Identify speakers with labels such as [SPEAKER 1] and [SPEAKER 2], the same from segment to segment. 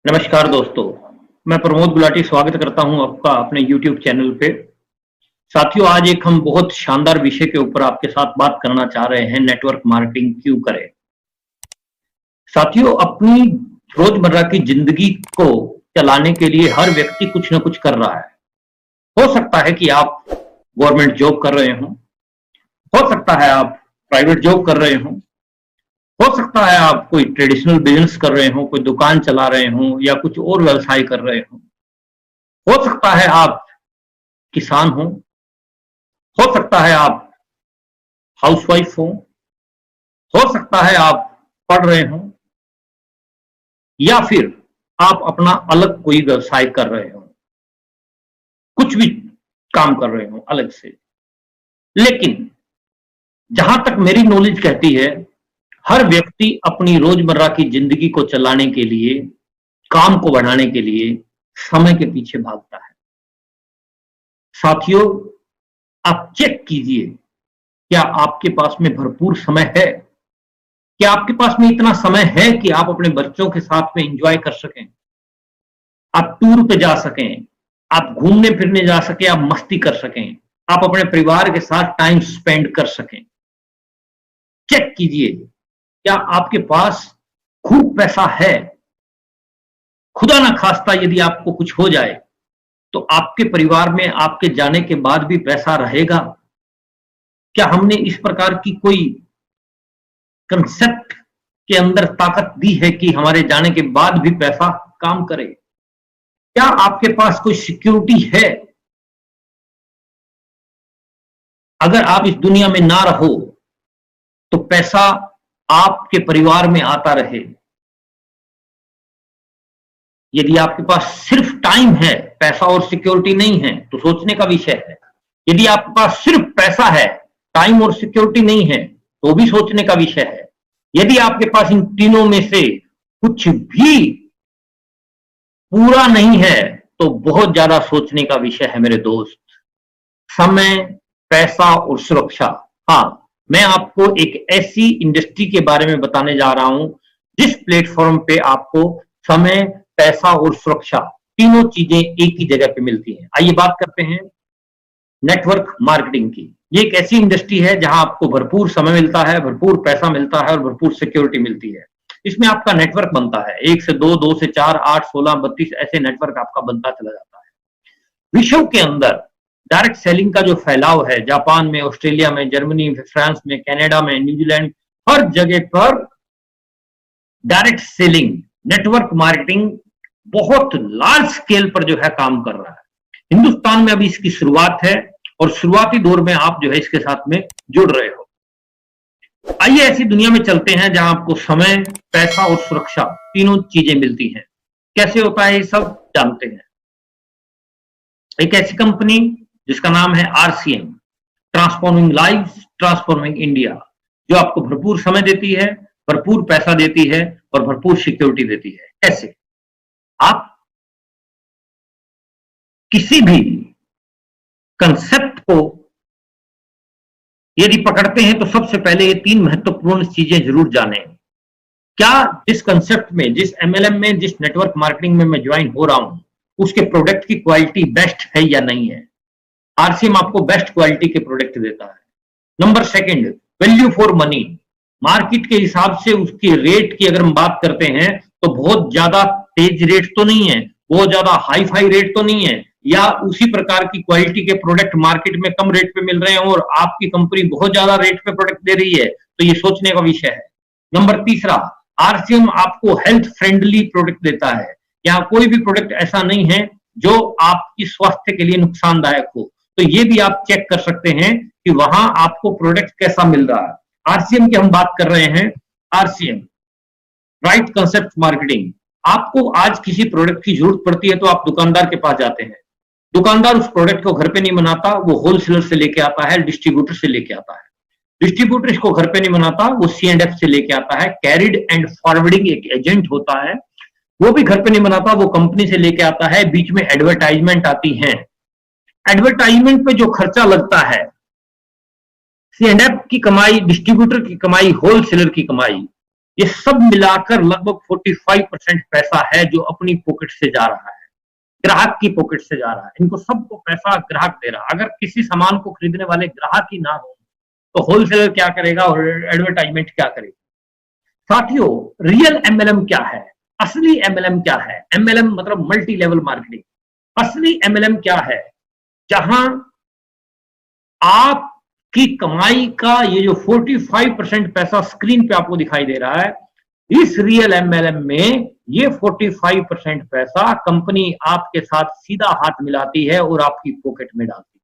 [SPEAKER 1] नमस्कार दोस्तों, मैं प्रमोद गुलाटी स्वागत करता हूं आपका अपने YouTube चैनल पे। साथियों, आज एक हम बहुत शानदार विषय के ऊपर आपके साथ बात करना चाह रहे हैं, नेटवर्क मार्केटिंग क्यों करें। साथियों, अपनी रोजमर्रा की जिंदगी को चलाने के लिए हर व्यक्ति कुछ ना कुछ कर रहा है। हो सकता है कि आप गवर्नमेंट जॉब कर रहे हो सकता है आप प्राइवेट जॉब कर रहे हो सकता है आप कोई ट्रेडिशनल बिजनेस कर रहे हो, कोई दुकान चला रहे हो या कुछ और व्यवसाय कर रहे हो सकता है आप किसान हो सकता है आप हाउसवाइफ हो सकता है आप पढ़ रहे हो या फिर आप अपना अलग कोई व्यवसाय कर रहे हो, कुछ भी काम कर रहे हो अलग से। लेकिन जहां तक मेरी नॉलेज कहती है, हर व्यक्ति अपनी रोजमर्रा की जिंदगी को चलाने के लिए, काम को बढ़ाने के लिए समय के पीछे भागता है। साथियों, आप चेक कीजिए, क्या आपके पास में भरपूर समय है? क्या आपके पास में इतना समय है कि आप अपने बच्चों के साथ में एंजॉय कर सकें, आप टूर पे जा सकें, आप घूमने फिरने जा सकें, आप मस्ती कर सकें, आप अपने परिवार के साथ टाइम स्पेंड कर सकें? चेक कीजिए, क्या आपके पास खूब पैसा है? खुदा ना खास्ता यदि आपको कुछ हो जाए तो आपके परिवार में आपके जाने के बाद भी पैसा रहेगा? क्या हमने इस प्रकार की कोई कंसेप्ट के अंदर ताकत दी है कि हमारे जाने के बाद भी पैसा काम करे? क्या आपके पास कोई सिक्योरिटी है? अगर आप इस दुनिया में ना रहो तो पैसा आपके परिवार में आता रहे। यदि आपके पास सिर्फ टाइम है, पैसा और सिक्योरिटी नहीं है, तो सोचने का विषय है। यदि आपके पास सिर्फ पैसा है, टाइम और सिक्योरिटी नहीं है, तो भी सोचने का विषय है। यदि आपके पास इन तीनों में से कुछ भी पूरा नहीं है, तो बहुत ज्यादा सोचने का विषय है मेरे दोस्त। समय, पैसा और सुरक्षा। हाँ, मैं आपको एक ऐसी इंडस्ट्री के बारे में बताने जा रहा हूं जिस प्लेटफॉर्म पे आपको समय, पैसा और सुरक्षा तीनों चीजें एक ही जगह पे मिलती हैं। आइए बात करते हैं नेटवर्क मार्केटिंग की। ये एक ऐसी इंडस्ट्री है जहां आपको भरपूर समय मिलता है, भरपूर पैसा मिलता है और भरपूर सिक्योरिटी मिलती है। इसमें आपका नेटवर्क बनता है, 1 से 2, 2 से 4, 8, 16, 32 ऐसे नेटवर्क आपका बनता चला जाता है। विश्व के अंदर डायरेक्ट सेलिंग का जो फैलाव है, जापान में, ऑस्ट्रेलिया में, जर्मनी में, फ्रांस में, कनाडा में, न्यूजीलैंड, हर जगह पर डायरेक्ट सेलिंग, नेटवर्क मार्केटिंग बहुत लार्ज स्केल पर जो है काम कर रहा है। हिंदुस्तान में अभी इसकी शुरुआत है और शुरुआती दौर में आप जो है इसके साथ में जुड़ रहे हो। आइए ऐसी दुनिया में चलते हैं जहां आपको समय, पैसा और सुरक्षा तीनों चीजें मिलती हैं। कैसे होता है ये सब जानते हैं। एक ऐसी कंपनी जिसका नाम है RCM, transforming lives, transforming India, जो आपको भरपूर समय देती है, भरपूर पैसा देती है और भरपूर सिक्योरिटी देती है। कैसे? आप किसी भी कंसेप्ट को यदि पकड़ते हैं तो सबसे पहले ये 3 महत्वपूर्ण चीजें जरूर जानें। क्या जिस कंसेप्ट में, जिस MLM में, जिस नेटवर्क मार्केटिंग में मैं ज्वाइन हो रहा हूं, उसके प्रोडक्ट की क्वालिटी बेस्ट है या नहीं है? RCM आपको बेस्ट क्वालिटी के प्रोडक्ट देता है। Number second, value for money. Market के हिसाब से उसके रेट की अगर हम बात करते हैं तो बहुत ज्यादा तेज रेट तो नहीं है, बहुत ज्यादा हाई फाई रेट तो नहीं है, या उसी प्रकार की क्वालिटी के प्रोडक्ट मार्केट में कम रेट पे मिल रहे हैं और आपकी कंपनी बहुत ज्यादा रेट पे प्रोडक्ट दे रही है, तो ये सोचने का विषय है। नंबर तीसरा, RCM आपको हेल्थ फ्रेंडली प्रोडक्ट देता है। यहाँ कोई भी प्रोडक्ट ऐसा नहीं है जो आपकी स्वास्थ्य के लिए नुकसानदायक हो, तो ये भी आप चेक कर सकते हैं कि वहां आपको प्रोडक्ट कैसा मिल रहा है। RCM की हम बात कर रहे हैं। RCM, right concept marketing. आपको आज किसी प्रोडक्ट की जरूरत पड़ती है तो आप दुकानदार के पास जाते हैं। दुकानदार उस प्रोडक्ट को घर पे नहीं बनाता, वो होलसेलर से लेके आता है, डिस्ट्रीब्यूटर से लेके आता है। डिस्ट्रीब्यूटर इसको घर पे नहीं बनाता, वो C&F से लेके आता है। कैरिड एंड फॉरवर्डिंग एक एजेंट होता है, वो भी घर पे नहीं बनाता, वो कंपनी से लेके आता है। बीच में एडवर्टाइजमेंट आती है। एडवर्टाइजमेंट पे जो खर्चा लगता है, C&F की कमाई, डिस्ट्रीब्यूटर की कमाई, होलसेलर की कमाई, ये सब मिलाकर लगभग 45% पैसा है जो अपनी पॉकेट से जा रहा है, ग्राहक की पॉकेट से जा रहा है। इनको सबको पैसा ग्राहक दे रहा है। अगर किसी सामान को खरीदने वाले ग्राहक ही ना हो तो होलसेलर क्या करेगा और एडवर्टाइजमेंट क्या करेगा? साथियों, रियल एमएलएम क्या है? असली एमएलएम क्या है? एमएलएम मतलब मल्टी लेवल मार्केटिंग। असली एमएलएम क्या है? जहां आपकी कमाई का ये जो 45% पैसा स्क्रीन पे आपको दिखाई दे रहा है, इस रियल एमएलएम में ये 45% पैसा कंपनी आपके साथ सीधा हाथ मिलाती है और आपकी पॉकेट में डालती है।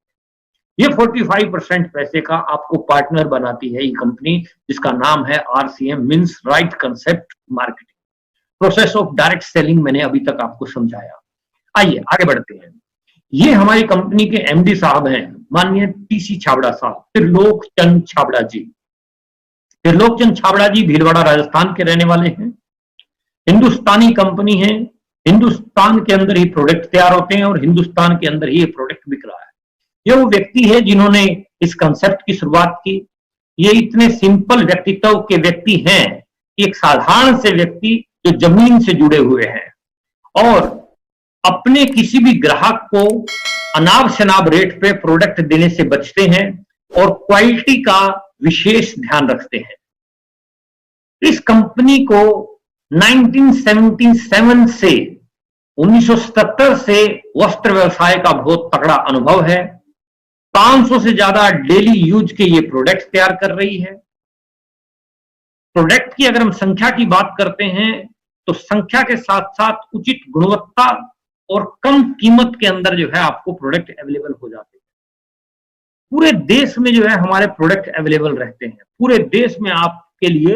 [SPEAKER 1] ये 45% पैसे का आपको पार्टनर बनाती है ये कंपनी, जिसका नाम है RCM, means right concept marketing. Process of direct selling मैंने अभी तक आपको समझाया। आइए आगे बढ़ते हैं। ये हमारी कंपनी के एमडी साहब हैं, माननीय टीसी छाबड़ा साहब, त्रिलोक चंद छाबड़ा जी। त्रिलोक चंद छाबड़ा जी भीलवाड़ा राजस्थान के रहने वाले हैं। हिंदुस्तानी कंपनी है, हिंदुस्तान के अंदर ही प्रोडक्ट तैयार होते हैं और हिंदुस्तान के अंदर ही ये प्रोडक्ट बिक रहा है। ये वो व्यक्ति है जिन्होंने इस कंसेप्ट की शुरुआत की। ये इतने सिंपल व्यक्तित्व के व्यक्ति हैं, एक साधारण से व्यक्ति जो जमीन से जुड़े हुए हैं और अपने किसी भी ग्राहक को अनाप शनाप रेट पे प्रोडक्ट देने से बचते हैं और क्वालिटी का विशेष ध्यान रखते हैं। इस कंपनी को 1977 से 1977 से वस्त्र व्यवसाय का बहुत तगड़ा अनुभव है। 500 से ज्यादा डेली यूज के ये प्रोडक्ट तैयार कर रही है। प्रोडक्ट की अगर हम संख्या की बात करते हैं तो संख्या के साथ साथ उचित गुणवत्ता और कम कीमत के अंदर जो है आपको प्रोडक्ट अवेलेबल हो जाते हैं। पूरे देश में जो है हमारे प्रोडक्ट अवेलेबल रहते हैं। पूरे देश में आपके लिए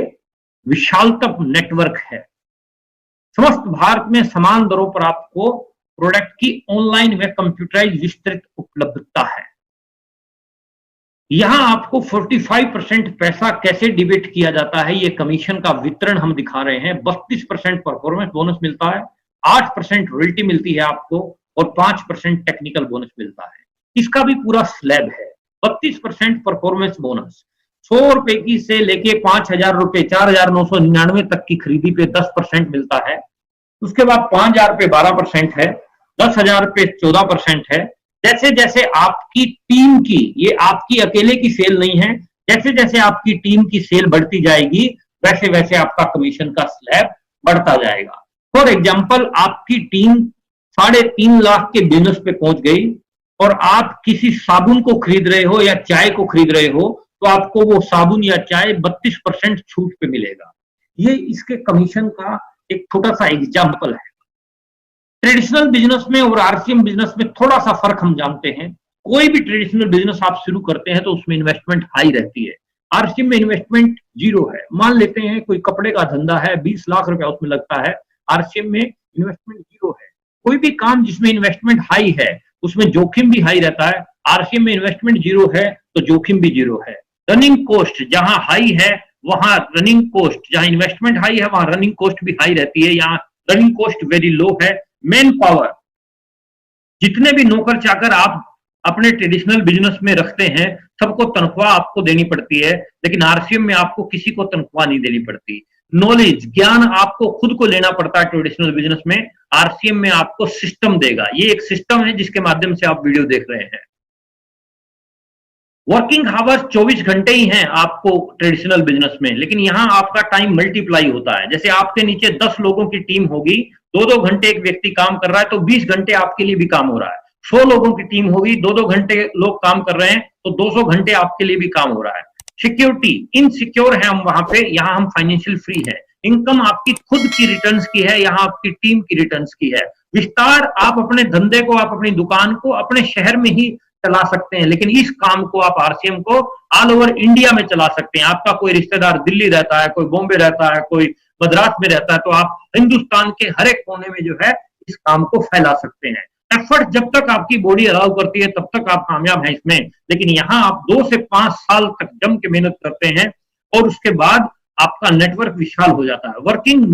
[SPEAKER 1] विशालतम नेटवर्क है। समस्त भारत में समान दरों पर आपको प्रोडक्ट की ऑनलाइन व कंप्यूटराइज विस्तृत उपलब्धता है। यहां आपको 45% पैसा कैसे डिबेट किया जाता है, ये कमीशन का वितरण हम दिखा रहे हैं। 32% परफॉर्मेंस बोनस मिलता है, 8% रॉयल्टी मिलती है आपको और 5% टेक्निकल बोनस मिलता है। इसका भी पूरा स्लैब है। 32% परफॉर्मेंस बोनस, 100 रुपए की से लेके 5,000 रुपए 4,999 तक की खरीदी पे 10% मिलता है। उसके बाद 5,000 पे 12% है, 10,000 पे 14% है। जैसे जैसे आपकी टीम की, ये आपकी अकेले की सेल नहीं है, जैसे जैसे आपकी टीम की सेल बढ़ती जाएगी वैसे वैसे आपका कमीशन का स्लैब बढ़ता जाएगा। फॉर एग्जाम्पल, आपकी टीम 3.5 लाख के बिजनेस पे पहुंच गई और आप किसी साबुन को खरीद रहे हो या चाय को खरीद रहे हो तो आपको वो साबुन या चाय 32% छूट पे मिलेगा। ये इसके कमीशन का एक छोटा सा एग्जाम्पल है। ट्रेडिशनल बिजनेस में और आरसीएम बिजनेस में थोड़ा सा फर्क हम जानते हैं। कोई भी ट्रेडिशनल बिजनेस आप शुरू करते हैं तो उसमें इन्वेस्टमेंट हाई रहती है। आरसीएम में इन्वेस्टमेंट 0 है। मान लेते हैं कोई कपड़े का धंधा है, 20 लाख रुपया उसमें लगता है, आरसीएम में इन्वेस्टमेंट 0 है। कोई भी काम जिसमें इन्वेस्टमेंट हाई है उसमें जोखिम भी हाई रहता है। आरसीएम में इन्वेस्टमेंट 0 है तो जोखिम भी 0 है। रनिंग कॉस्ट जहां हाई है वहां रनिंग कॉस्ट, जहां इन्वेस्टमेंट हाई है वहां रनिंग कॉस्ट भी हाई रहती है। यहाँ रनिंग कॉस्ट वेरी लो है। मैन पावर, जितने भी नौकर चाकर आप अपने ट्रेडिशनल बिजनेस में रखते हैं सबको तनख्वाह आपको देनी पड़ती है, लेकिन आरसीएम में आपको किसी को तनख्वाह नहीं देनी पड़ती। नॉलेज, ज्ञान आपको खुद को लेना पड़ता है ट्रेडिशनल बिजनेस में। आरसीएम में आपको सिस्टम देगा। ये एक सिस्टम है जिसके माध्यम से आप वीडियो देख रहे हैं। वर्किंग आवर्स 24 घंटे ही हैं आपको ट्रेडिशनल बिजनेस में, लेकिन यहां आपका टाइम मल्टीप्लाई होता है। जैसे आपके नीचे 10 लोगों की टीम होगी, 2-2 घंटे एक व्यक्ति काम कर रहा है तो 20 घंटे आपके लिए भी काम हो रहा है। 100 लोगों की टीम होगी, 2-2 घंटे लोग काम कर रहे हैं तो 200 घंटे आपके लिए भी काम हो रहा है। सिक्योरिटी, इनसिक्योर है हम वहां पे, यहाँ हम फाइनेंशियल फ्री है। इनकम आपकी खुद की रिटर्न्स की है, यहाँ आपकी टीम की रिटर्न्स की है। विस्तार, आप अपने धंधे को, आप अपनी दुकान को अपने शहर में ही चला सकते हैं, लेकिन इस काम को आप आरसीएम को ऑल ओवर इंडिया में चला सकते हैं। आपका कोई रिश्तेदार दिल्ली रहता है, कोई बॉम्बे रहता है, कोई मद्रास में रहता है, तो आप हिंदुस्तान के हर एक कोने में जो है इस काम को फैला सकते हैं। एफर्ट जब तक आपकी बॉडी अलाउ करती है तब तक आप कामयाब हैं इसमें, लेकिन यहाँ आप 2 से 5 साल तक जम के मेहनत करते हैं और उसके बाद आपका नेटवर्क विशाल हो जाता है। वर्किंग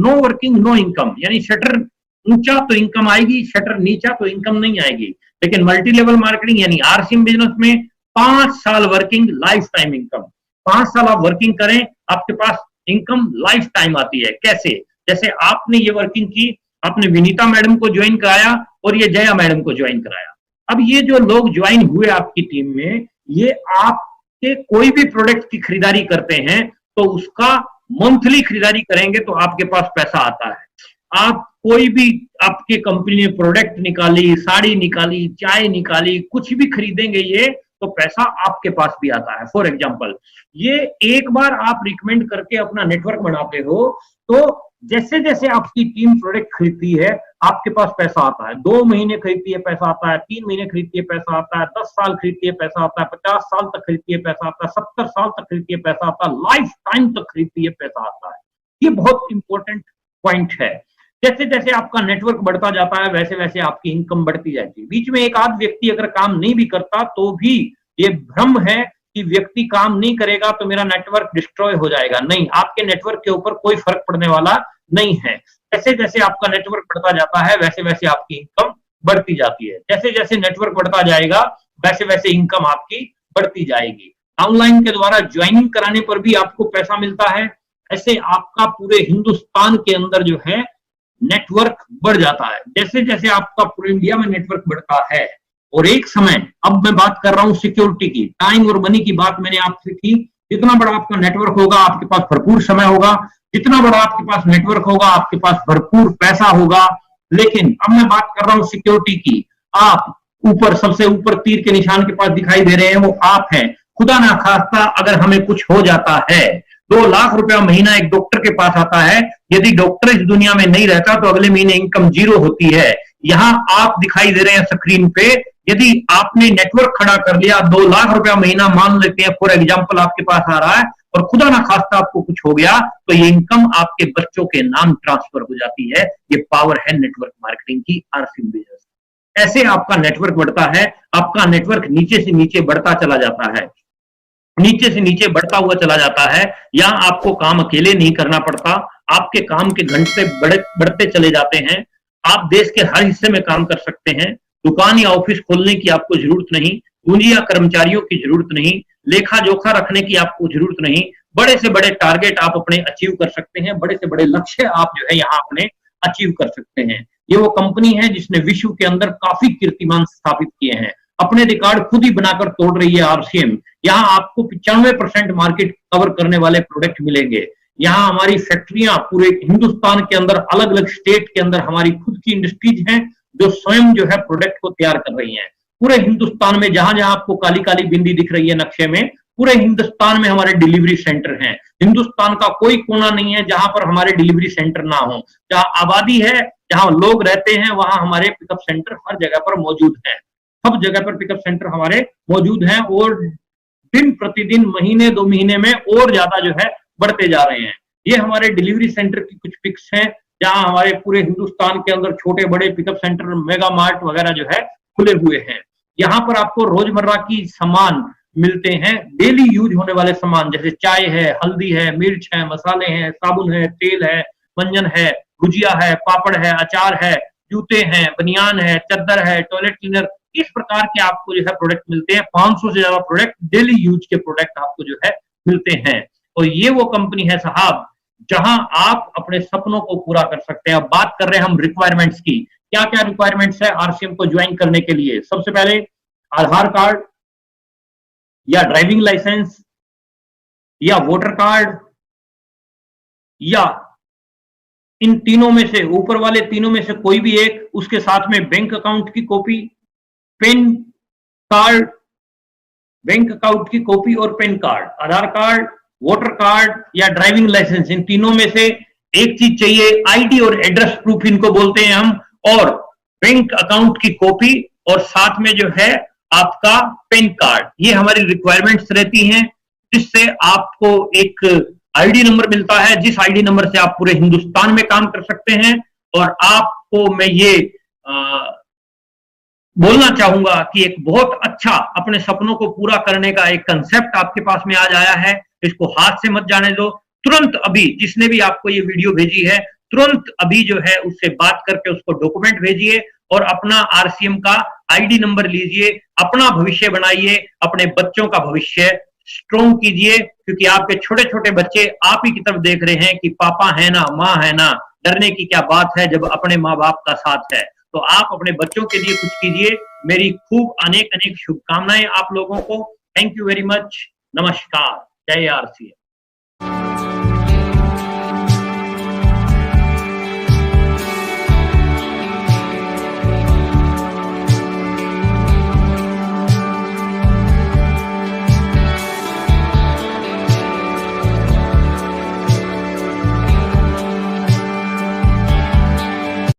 [SPEAKER 1] नो इनकम, यानी शटर ऊंचा तो इनकम आएगी, शटर नीचा तो इनकम नहीं आएगी। लेकिन मल्टी लेवल मार्केटिंग यानी आरसीएम बिजनेस में 5 साल वर्किंग, लाइफ टाइम इनकम। 5 साल आप वर्किंग करें, आपके पास इनकम लाइफ टाइम आती है। कैसे? जैसे आपने ये वर्किंग की, आपने विनीता मैडम को ज्वाइन कराया और ये जया मैडम को ज्वाइन कराया। अब ये जो लोग ज्वाइन हुए आपकी टीम में, ये आपके कोई भी प्रोडक्ट की खरीदारी करते हैं तो उसका मंथली खरीदारी करेंगे तो आपके पास पैसा आता है। आप कोई भी आपके कंपनी ने प्रोडक्ट निकाली, साड़ी निकाली, चाय निकाली, कुछ भी खरीदेंगे ये तो पैसा आपके पास भी आता है। फॉर एग्जांपल, ये एक बार आप रिकमेंड करके अपना नेटवर्क बनाते हो तो जैसे जैसे आपकी टीम प्रोडक्ट खरीदती है आपके पास पैसा आता है। 2 महीने खरीदती है पैसा आता है, 3 महीने खरीदती है पैसा आता है, 10 साल खरीदती है पैसा आता है, 50 साल तक खरीदती है पैसा आता है, 70 साल तक खरीदती है पैसा आता है, लाइफ टाइम तक खरीदती है पैसा आता है। ये बहुत इंपॉर्टेंट पॉइंट है। जैसे जैसे आपका नेटवर्क बढ़ता जाता है वैसे वैसे आपकी इनकम बढ़ती जाती है। बीच में एक आध व्यक्ति अगर काम नहीं भी करता तो भी ये भ्रम है कि व्यक्ति काम नहीं करेगा तो मेरा नेटवर्क डिस्ट्रॉय हो जाएगा। नहीं, आपके नेटवर्क के ऊपर कोई फर्क पड़ने वाला नहीं है। जैसे जैसे आपका नेटवर्क बढ़ता जाता है वैसे वैसे आपकी इनकम बढ़ती जाती है। जैसे जैसे नेटवर्क बढ़ता जाएगा वैसे वैसे इनकम आपकी बढ़ती जाएगी। ऑनलाइन के द्वारा ज्वाइनिंग कराने पर भी आपको पैसा मिलता है। ऐसे आपका पूरे हिंदुस्तान के अंदर जो है नेटवर्क बढ़ जाता है। जैसे जैसे आपका पूरे इंडिया में नेटवर्क बढ़ता है और एक समय, अब मैं बात कर रहा हूं सिक्योरिटी की, टाइम और मनी की बात मैंने आपसे की। जितना बड़ा आपका नेटवर्क होगा आपके पास भरपूर समय होगा, जितना बड़ा आपके पास नेटवर्क होगा आपके पास भरपूर पैसा होगा। लेकिन अब मैं बात कर रहा हूं सिक्योरिटी की। आप ऊपर, सबसे ऊपर तीर के निशान के पास दिखाई दे रहे हैं, वो आप हैं। खुदा ना खास्ता अगर हमें कुछ हो जाता है, 2 लाख रुपया महीना एक डॉक्टर के पास आता है। यदि डॉक्टर इस दुनिया में नहीं रहता तो अगले महीने इनकम 0 होती है। यहां आप दिखाई दे रहे हैं स्क्रीन पे। यदि आपने नेटवर्क खड़ा कर लिया, 2 लाख रुपया महीना मान लेते हैं फॉर एग्जांपल आपके पास आ रहा है, और खुदा ना खास्ता आपको कुछ हो गया तो ये इनकम आपके बच्चों के नाम ट्रांसफर हो जाती है। ये पावर है नेटवर्क मार्केटिंग की, आरसीएम बिजनेस। ऐसे आपका नेटवर्क बढ़ता है। आपका नेटवर्क नीचे से नीचे बढ़ता चला जाता है, नीचे से नीचे बढ़ता हुआ चला जाता है। यहां आपको काम अकेले नहीं करना पड़ता, आपके काम के घंटे बढ़ते चले जाते हैं। आप देश के हर हिस्से में काम कर सकते हैं। दुकान या ऑफिस खोलने की आपको जरूरत नहीं, पूंजी या कर्मचारियों की जरूरत नहीं, लेखा जोखा रखने की आपको जरूरत नहीं। बड़े से बड़े टारगेट आप अपने अचीव कर सकते हैं, बड़े से बड़े लक्ष्य आप जो है यहाँ अपने अचीव कर सकते हैं। ये वो कंपनी है जिसने विश्व के अंदर काफी कीर्तिमान स्थापित किए हैं। अपने रिकॉर्ड खुद ही बनाकर तोड़ रही है आरसीएम। यहाँ आपको 95% मार्केट कवर करने वाले प्रोडक्ट मिलेंगे। यहाँ हमारी फैक्ट्रियां पूरे हिंदुस्तान के अंदर, अलग अलग स्टेट के अंदर हमारी खुद की इंडस्ट्रीज हैं जो स्वयं जो है प्रोडक्ट को तैयार कर रही हैं। पूरे हिंदुस्तान में जहां जहां आपको काली काली बिंदी दिख रही है नक्शे में, पूरे हिंदुस्तान में हमारे डिलीवरी सेंटर हैं। हिंदुस्तान का कोई कोना नहीं है जहां पर हमारे डिलीवरी सेंटर ना हो। जहां आबादी है, जहां लोग रहते हैं, वहां हमारे पिकअप सेंटर हर जगह पर मौजूद हैं। सब जगह पर पिकअप सेंटर हमारे मौजूद हैं और दिन प्रतिदिन, महीने 2 महीने में और ज्यादा जो है बढ़ते जा रहे हैं। ये हमारे डिलीवरी सेंटर की कुछ पिक्स हैं जहां हमारे पूरे हिंदुस्तान के अंदर छोटे बड़े पिकअप सेंटर, मेगा मार्ट वगैरह जो है खुले हुए हैं। यहाँ पर आपको रोजमर्रा की सामान मिलते हैं, डेली यूज होने वाले सामान, जैसे चाय है, हल्दी है, मिर्च है, मसाले हैं, साबुन है, तेल है, मंजन है, भुजिया है, पापड़ है, अचार है, जूते हैं, बनियान है, चद्दर है, टॉयलेट क्लीनर। इस प्रकार के आपको जो है प्रोडक्ट मिलते हैं। 500 से ज्यादा प्रोडक्ट, डेली यूज के प्रोडक्ट आपको जो है मिलते हैं। और ये वो कंपनी है साहब जहां आप अपने सपनों को पूरा कर सकते हैं। अब बात कर रहे हैं हम रिक्वायरमेंट्स की। क्या क्या रिक्वायरमेंट्स है आरसीएम को ज्वाइन करने के लिए? सबसे पहले आधार कार्ड या ड्राइविंग लाइसेंस या वोटर कार्ड, या इन तीनों में से, ऊपर वाले तीनों में से कोई भी एक, उसके साथ में बैंक अकाउंट की copy, PAN card, bank account की कॉपी और पेन कार्ड, आधार कार्ड, वोटर कार्ड या ड्राइविंग लाइसेंस, इन तीनों में से एक चीज चाहिए। आईडी और एड्रेस प्रूफ इनको बोलते हैं हम, और बैंक अकाउंट की कॉपी, और साथ में जो है आपका पेन कार्ड। ये हमारी रिक्वायरमेंट्स रहती हैं, जिससे आपको एक आईडी नंबर मिलता है, जिस आईडी नंबर से आप पूरे हिंदुस्तान में काम कर सकते हैं। और आपको मैं ये बोलना चाहूंगा कि एक बहुत अच्छा अपने सपनों को पूरा करने का एक कंसेप्ट आपके पास में आज आया है। इसको हाथ से मत जाने दो। तुरंत अभी जिसने भी आपको ये वीडियो भेजी है, तुरंत अभी जो है उससे बात करके उसको डॉक्यूमेंट भेजिए और अपना आरसीएम का आईडी नंबर लीजिए, अपना भविष्य बनाइए, अपने बच्चों का भविष्य स्ट्रोंग कीजिए, क्योंकि आपके छोटे छोटे बच्चे आप ही की तरफ देख रहे हैं कि पापा है ना, माँ है ना, डरने की क्या बात है जब अपने माँ बाप का साथ है। तो आप अपने बच्चों के लिए कुछ कीजिए। मेरी खूब अनेक अनेक शुभकामनाएं आप लोगों को। Thank you very much. नमस्कार। जय आरसीएम।